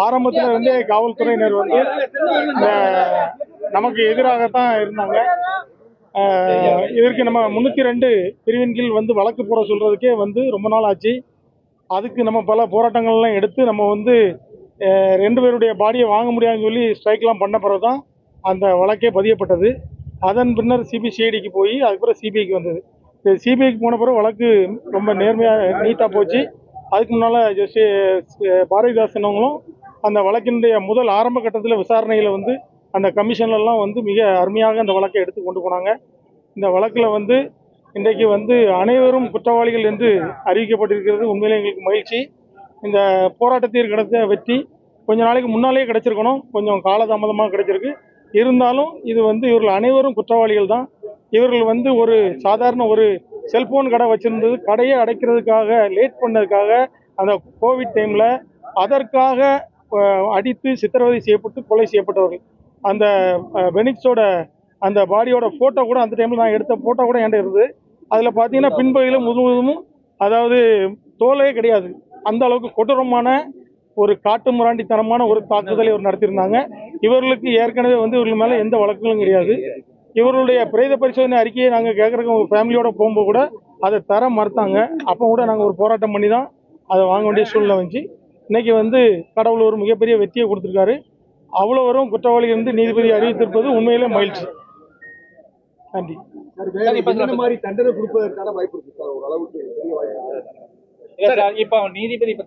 ஆரம்பத்துல இருந்தே காவல்துறையினர் வந்து நமக்கு எதிராகத்தான் இருந்தாங்க. இதற்கு நம்ம 302 பிரிவின் கீழ் வந்து வழக்கு போட சொல்றதுக்கே வந்து ரொம்ப நாள் ஆச்சு. அதுக்கு நம்ம பல போராட்டங்கள்லாம் எடுத்து நம்ம வந்து 2 பேருடைய பாடியை வாங்க முடியாதுன்னு சொல்லி ஸ்ட்ரைக்லாம் பண்ண பிறகு தான் அந்த வழக்கே பதியப்பட்டது. அதன் பின்னர் சிபிசிஐடிக்கு போய் அதுக்கப்புறம் சிபிஐக்கு வந்தது. சிபிஐக்கு போன பிறகு வழக்கு ரொம்ப நேர்மையாக நீட்டாக போச்சு. அதுக்கு முன்னால் பாரதிதாசன் அவங்களும் அந்த வழக்கினுடைய முதல் ஆரம்ப கட்டத்தில் விசாரணையில் வந்து அந்த கமிஷன்லாம் வந்து மிக அருமையாக அந்த வழக்கை எடுத்து கொண்டு போனாங்க. இந்த வழக்கில் வந்து இன்றைக்கு வந்து அனைவரும் குற்றவாளிகள் என்று அறிவிக்கப்பட்டிருக்கிறது. உண்மையிலே எங்களுக்கு மகிழ்ச்சி. இந்த போராட்டத்தில் கிடைத்த வெற்றி கொஞ்ச நாளைக்கு முன்னாலே கிடைச்சிருக்கணும், கொஞ்சம் காலதாமதமாக கிடைச்சிருக்கு. இருந்தாலும் இது வந்து இவர்கள் அனைவரும் குற்றவாளிகள் தான். இவர்கள் வந்து ஒரு சாதாரண ஒரு செல்போன் கடை வச்சிருந்தது, கடையை அடைக்கிறதுக்காக லேட் பண்ணதுக்காக அந்த கோவிட் டைமில் அதற்காக அடித்து சித்திரவதை செய்யப்பட்டு கொலை செய்யப்பட்டவர்கள். அந்த பெனிக்ஸோட அந்த பாடியோட ஃபோட்டோ கூட அந்த டைமில் நான் எடுத்த ஃபோட்டோ கூட என்கிட்ட இருந்தது. அதில் பார்த்தீங்கன்னா பின்பகுதியில் முழுவதும் அதாவது தோலே கிடையாது. அந்த அளவுக்கு கொடூரமான ஒரு காட்டு முராண்டித்தனமான ஒரு தாக்குதலை இவர் நடத்தியிருந்தாங்க. இவர்களுக்கு ஏற்கனவே வந்து இவர்கள் மேலே எந்த வழக்குகளும் கிடையாது. இவர்களுடைய பிரேத பரிசோதனை அறிக்கையை நாங்கள் கேட்குறக்கு ஒரு ஃபேமிலியோட போகும்போது கூட அதை தர மறுத்தாங்க. அப்போ கூட நாங்கள் ஒரு போராட்டம் பண்ணி தான் அதை வாங்க வேண்டிய சூழ்நிலை வந்துச்சு. இன்னைக்கு வந்து கடவுள் ஒரு மிகப்பெரிய வெற்றியை கொடுத்துருக்காரு. அவ்வளோ வரும் குற்றவாளிகள் இருந்து நீதிபதி அறிவித்திருப்பது உண்மையிலே மகிழ்ச்சி. நன்றி. தண்டனை கொடுப்பதற்கான வாய்ப்பு இருக்கு சார், ஒரு அளவுக்கு இப்ப நீதிபதி இப்ப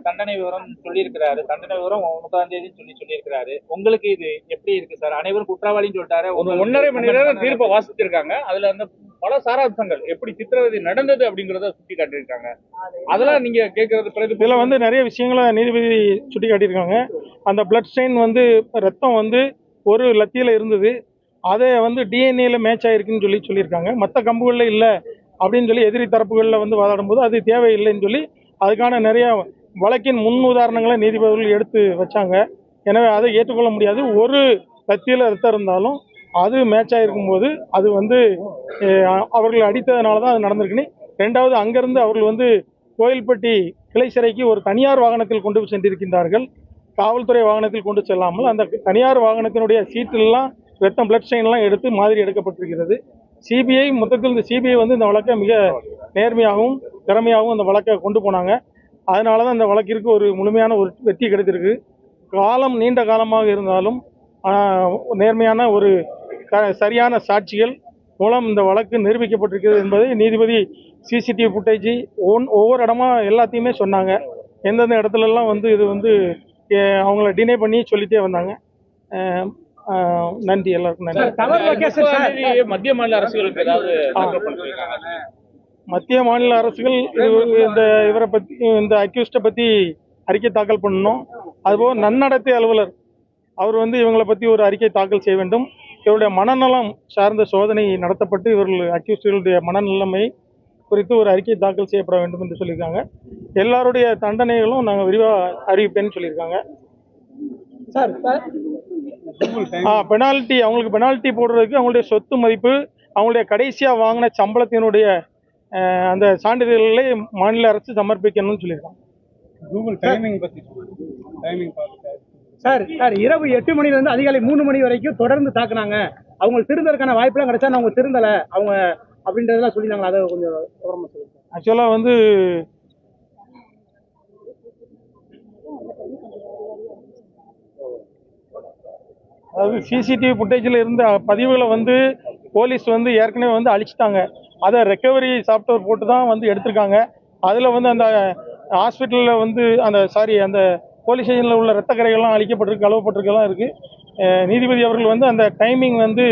தண்டனை விவரம் சொல்லியிருக்கிறாரு. தண்டனை விவரம் 30ஆம் தேதி சொல்லியிருக்கிறாரு. உங்களுக்கு இது எப்படி இருக்கு சார்? அனைவரும் குற்றவாளின்னு சொல்லிட்டாரு. 1.5 மணி நேரம் தீர்ப்பை வாசிச்சிருக்காங்க. அதுல அந்த பல சாராம்சங்கள் எப்படி சித்திரவதை நடந்தது அப்படிங்கறத சுட்டி காட்டியிருக்காங்க. அதெல்லாம் நீங்க கேட்கறது இதுல வந்து நிறைய விஷயங்களை நீதிபதி சுட்டி காட்டியிருக்காங்க. அந்த பிளட் ஸ்டெயின் வந்து ரத்தம் வந்து ஒரு லத்தியில இருந்தது, அதை வந்து டிஎன்ஏல மேட்ச் ஆயிருக்குன்னு சொல்லியிருக்காங்க. மற்ற கம்புகளில் இல்லை அப்படின்னு சொல்லி எதிரி தரப்புகளில் வந்து வாதாடும் போது அது தேவையில்லைன்னு சொல்லி அதுக்கான நிறைய வழக்கின் முன் உதாரணங்களை நீதிபதிகள் எடுத்து வச்சாங்க. எனவே அதை ஏற்றுக்கொள்ள முடியாது. ஒரு லத்தியில் ரத்தம் இருந்தாலும் அது மேட்ச் ஆகிருக்கும் போது அது வந்து அவர்கள் அடித்ததுனால தான் அது நடந்திருக்குன்னு. ரெண்டாவது, அங்கேருந்து அவர்கள் வந்து கோயில்பட்டி கிளை சிறைக்கு ஒரு தனியார் வாகனத்தில் கொண்டு சென்றிருக்கின்றார்கள். காவல்துறை வாகனத்தில் கொண்டு செல்லாமல் அந்த தனியார் வாகனத்தினுடைய சீட்டிலெலாம் ரத்தம் பிளட் ஸ்டெயின்லாம் எடுத்து மாதிரி எடுக்கப்பட்டிருக்கிறது. சிபிஐ மொத்தத்தில் இந்த சிபிஐ வந்து இந்த வழக்கை மிக நேர்மையாகவும் திறமையாகவும் அந்த வழக்கை கொண்டு போனாங்க. அதனால தான் இந்த வழக்கிற்கு ஒரு முழுமையான ஒரு வெற்றி கிடைத்திருக்கு. காலம் நீண்ட காலமாக இருந்தாலும் நேர்மையான ஒரு சரியான சாட்சிகள் மூலம் இந்த வழக்கு நிரூபிக்கப்பட்டிருக்கிறது என்பதை நீதிபதி சிசிடிவி ஃபுட்டேஜ் ஒவ்வொரு இடமா எல்லாத்தையுமே சொன்னாங்க. எந்தெந்த இடத்துலலாம் வந்து இது வந்து அவங்கள டினை பண்ணி சொல்லிட்டே வந்தாங்க. நன்றி, எல்லாருக்கும் நன்றி. மத்திய மாநில அரசுகளுக்கு ஏதாவது மத்திய மாநில அரசுகள் இவரை பற்றி இந்த அக்யூஸ்டை பற்றி அறிக்கை தாக்கல் பண்ணணும். அதுபோல் நன்னடத்தை அலுவலர் அவர் வந்து இவங்களை பற்றி ஒரு அறிக்கை தாக்கல் செய்ய வேண்டும். இவருடைய மனநலம் சார்ந்த சோதனை நடத்தப்பட்டு இவர்கள் அக்யூஸ்டுகளுடைய மனநிலைமை குறித்து ஒரு அறிக்கை தாக்கல் செய்யப்பட வேண்டும் என்று சொல்லியிருக்காங்க. எல்லாருடைய தண்டனைகளும் நாங்கள் விரிவாக அறிவிப்பேன்னு சொல்லியிருக்காங்க. சார் பெனால்ட்டி, அவங்களுக்கு பெனால்ட்டி போடுறதுக்கு அவங்களுடைய சொத்து மதிப்பு, அவங்களுடைய கடைசியாக வாங்கின சம்பளத்தினுடைய அந்த சான்றிதழ்களை மாநில அரசு சமர்ப்பிக்கணும்னு சொல்லியிருக்காங்க. சார் இரவு 8 மணிலேருந்து அதிகாலை 3 மணி வரைக்கும் தொடர்ந்து தாக்குனாங்க. அவங்களுக்கு திருந்தறதுக்கான வாய்ப்புலாம் கிடைச்சா அவங்க திருந்தலை அவங்க அப்படின்றதெல்லாம் சொல்லியிருந்தாங்களா? அதை கொஞ்சம் விவரமா சொல்லுங்க. ஆக்சுவலாக வந்து அதாவது சிசிடிவி ஃபுட்டேஜில் இருந்த பதிவுகளை வந்து போலீஸ் வந்து ஏற்கனவே வந்து அழிச்சிட்டாங்க. அதை ரெக்கவரி சாஃப்ட்வேர் போட்டு தான் வந்து எடுத்திருக்காங்க. அதில் வந்து அந்த ஹாஸ்பிட்டலில் வந்து அந்த போலீஸ் ஸ்டேஷனில் உள்ள ரத்த கரைகள்லாம் அழிக்கப்பட்டிருக்கு, கழுவப்பட்டிருக்கெல்லாம் இருக்குது. நீதிபதி அவர்கள் வந்து அந்த டைமிங் வந்து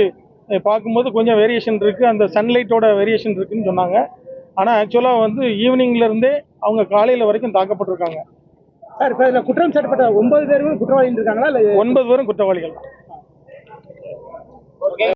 பார்க்கும்போது கொஞ்சம் வேரியேஷன் இருக்குது, அந்த சன்லைட்டோட வேரியேஷன் இருக்குதுன்னு சொன்னாங்க. ஆனால் ஆக்சுவலாக வந்து ஈவினிங்லேருந்தே அவங்க காலையில் வரைக்கும் தாக்கப்பட்டிருக்காங்க. சார் இப்போ இதில் குற்றம் சாட்டப்பட்ட 9 பேரும் குற்றவாளிகள் இருக்காங்களா? இல்லை 9 பேரும் குற்றவாளிகள்.